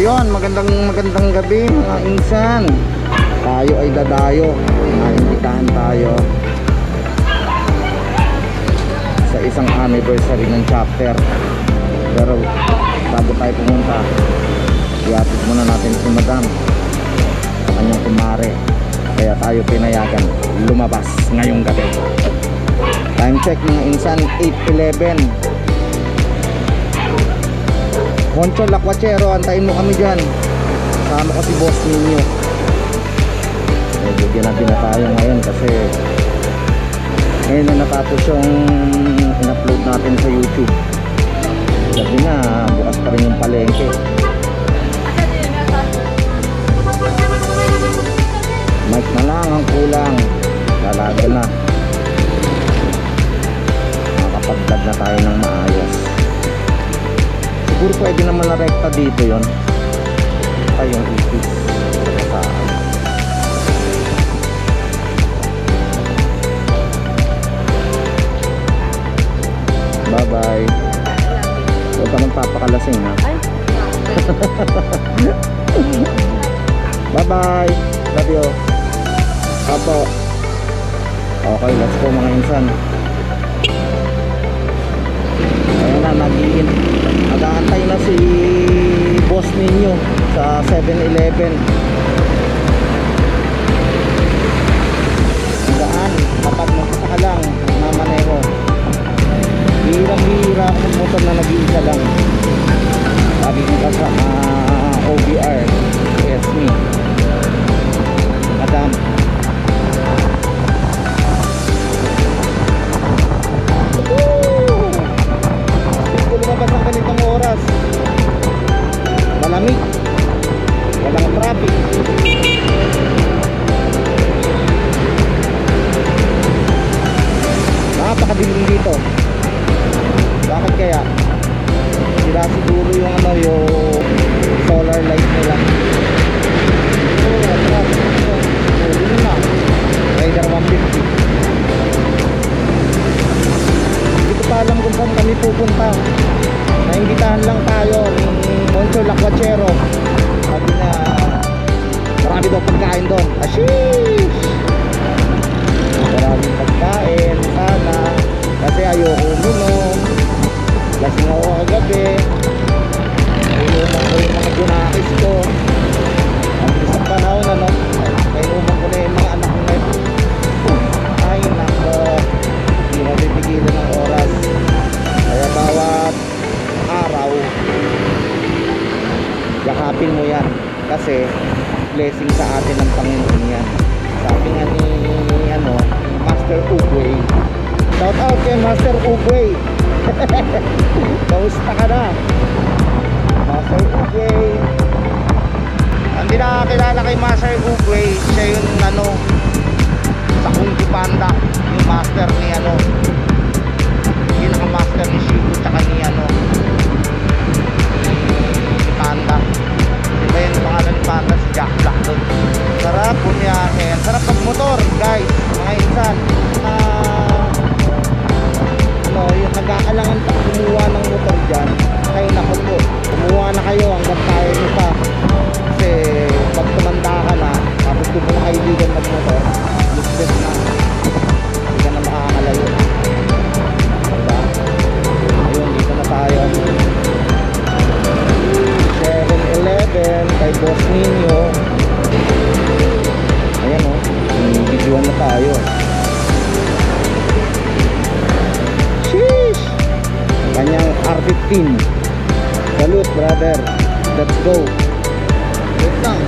Ayun, magandang gabi mga insan. Tayo ay dadayo. Naimbitahan tayo sa isang anniversary ng chapter. Pero bago tayo pumunta, iatid muna natin si Madam sa kanyang kumare. Kaya tayo pinayagan lumabas ngayong gabi. Time check mga insan, 8:11. Moncho Lakwachero, antayin mo kami dyan. Kasama ko si boss ninyo. Medyo ginabi na tayo ngayon kasi ngayon na natapos yung in-upload natin sa YouTube. Sabi na, bukas pa rin yung palengke. Mic na lang ang kulang. Lalaga na. Makakapag-vlog na tayo ng maayos. Siguro pwede naman na rekta dito yon. Ay yung ipis. Bye bye. Huwag ka magpapakalasing ha. Bye bye. Love you. Apo. Okay, let's go mga insan. Ayun na, nag-aantay na si boss ninyo sa 7-Eleven. Daan, kapag magkasaka lang, mamaneho. Hirang-hira ang motor na nag-iisa lang. Lagi ko sa OBR, yes me. Madam. Lumabas ng ganitong oras, malamig, walang traffic. Napakadilim dito. Bakit kaya? Sila siguro yung yung solar light nila. Dilim na. Rider 150. Hindi ko pa alam kung saan kami pupunta. Naimbitahan lang tayo ni Moncho Lakwachero. Sabi na marami daw pagkain doon. Ashish! Maraming pagkain sana. Kasi ayoko uminom. Lasing ako kagabi. Inuman ko yung mga junakis ko. Ang isang panahon ano, inuman ko na yung mga anak ko na ito. Ay nako, hindi mapipigilan ng oras. Kaya bawat araw yakapin mo yan kasi blessing sa atin ng Panginoon yan. Sabi nga ni Master Ugway, shout out kay Master Ugway. Kamusta ka na Master Ugway? Hindi nakakilala kay Master Ugway, siya yung sa Kunti Panda, yung master ni pinaka-master ni Shibu tsaka ni Panda. Diba yung pangalan ni Panda, si Jack Black doon. Sarap bumiyahin, sarap pag-motor guys, mga insan. Yung nag-aalangan pa kumuha ng motor dyan, kayo nako po, kumuha na kayo hanggang tayo nyo pa. Kasi pag tumanda ka na, tapos doon mo na kaibigan mag-motor, luspes na, hindi ka na makakalayo. Diba? Ayun, dito na tayo 7-Eleven kay boss ninyo. Ayan o, bibidyoan na tayo. Sheesh! Kanyang R15. Salute brother. Let's go. Wait lang.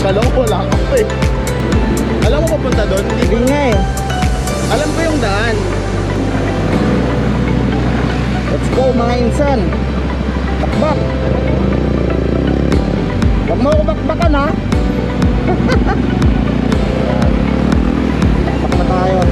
Kala ko wala ako eh. Alam mo papunta doon? Hindi nga eh. Alam ko yung daan. Let's go mga insan. Bakbak. Huwag mo ako bakbakan ha. Bakbak na tayo.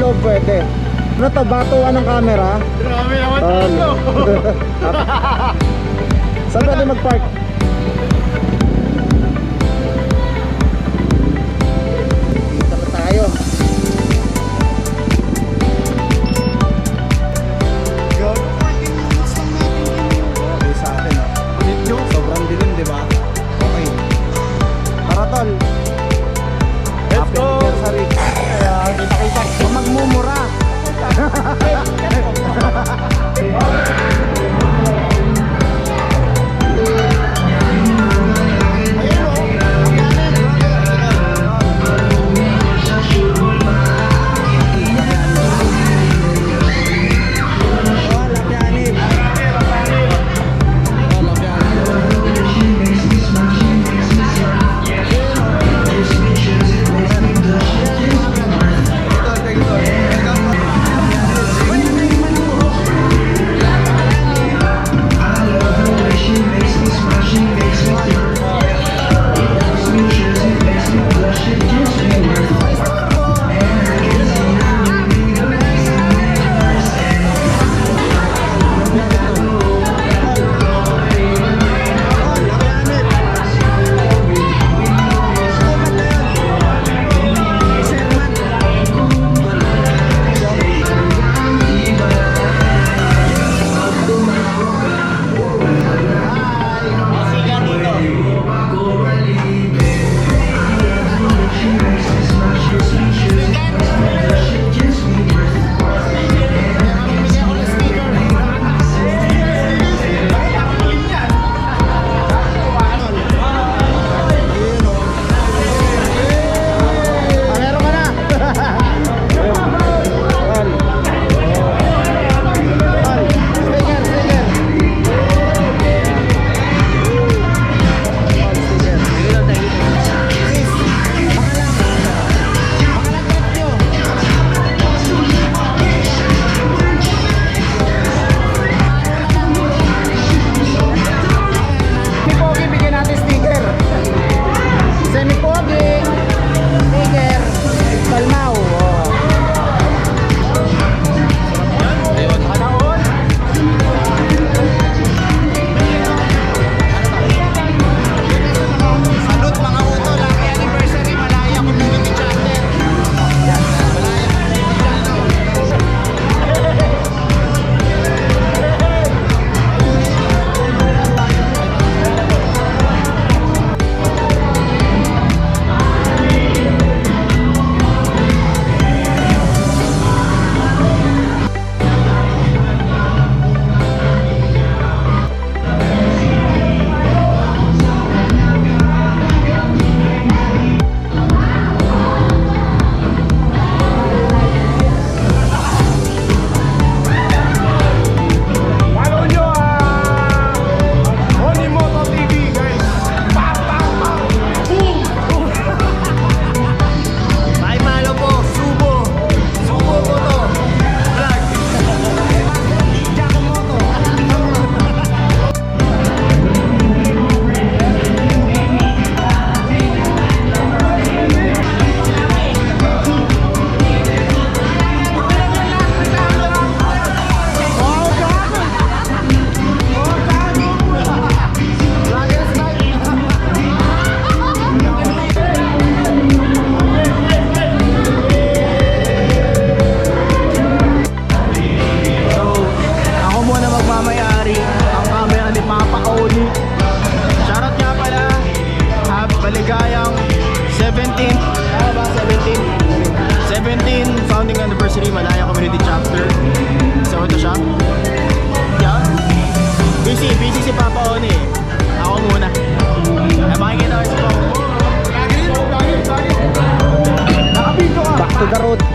loob pwede. Ano to, batuan ng camera? Grabe naman Tol. Saan pwede mag-park? Dito na tayo. Okay sa atin, oh. Sobrang dilim, di ba? Okay. Tara, tol. Let's go! Anniversary. Kaya, kita-kita. Magmumura.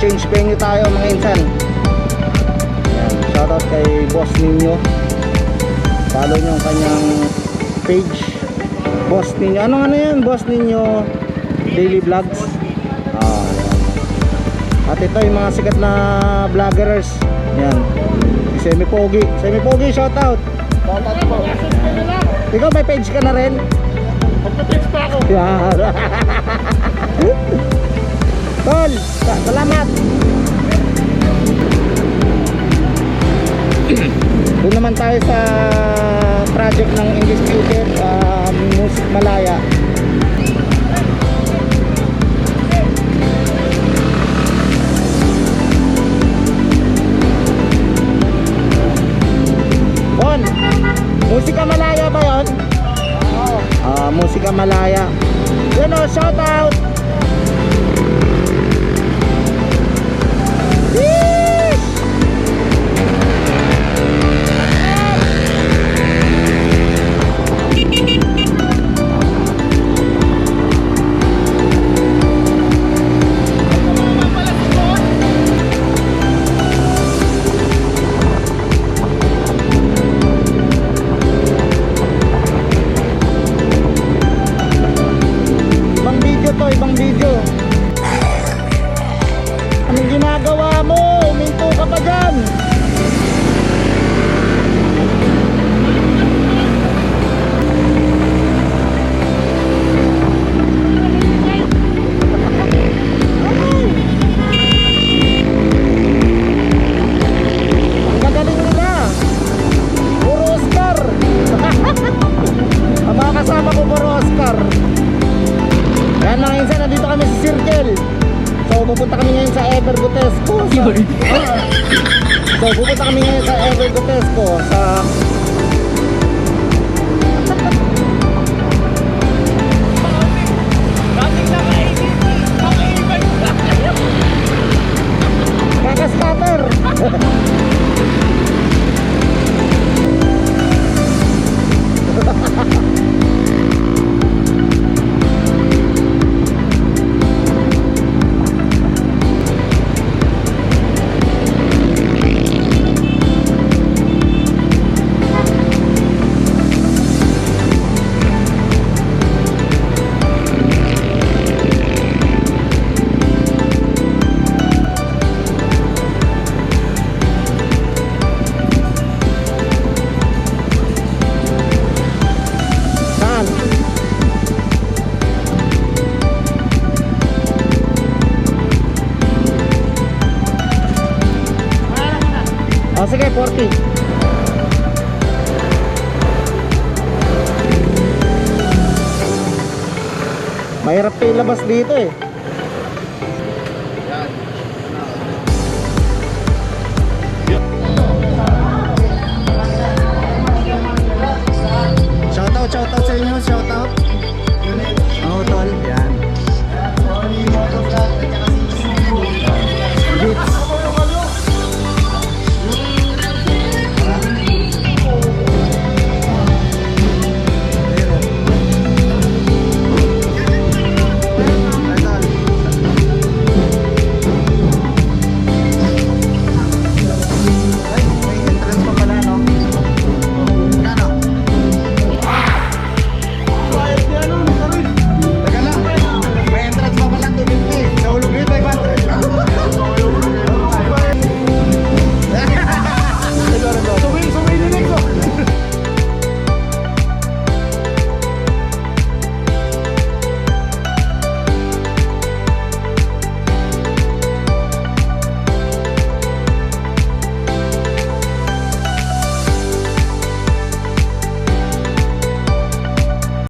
change venue tayo mga insan. Yan, shoutout kay Boss Ninyo. Follow nyo ang kanyang page, Boss Ninyo. Ano yan, Boss Ninyo Daily Vlogs. Yan. At ito yung mga sikat na vloggers. Yan, si Semi Pogi. Semi Pogi, shoutout. Shoutout po. Ikaw may page ka na rin? Magpa-page pa ako. Yan. Tol, salamat. Doon naman tayo sa project ng Undisputed Music Malaya. Bon, Musika Malaya ba yun? Oo. Musika Malaya. Yun o, shout out! Yeesh! Ibang video to, ibang video. Anong ginagawa mo? Uminto ka pa dyan. Ang gagaling nila. Puro Oscar. Ang mga kasama ko puro Oscar. Yan mga insan, nandito kami sa Circle. So pupunta kami ngayon sa Evergotesco So pupunta kami ngayon sa Evergotesco sa Kakaskater. Saan? Sige, 40. Mahirap pa ilabas dito eh.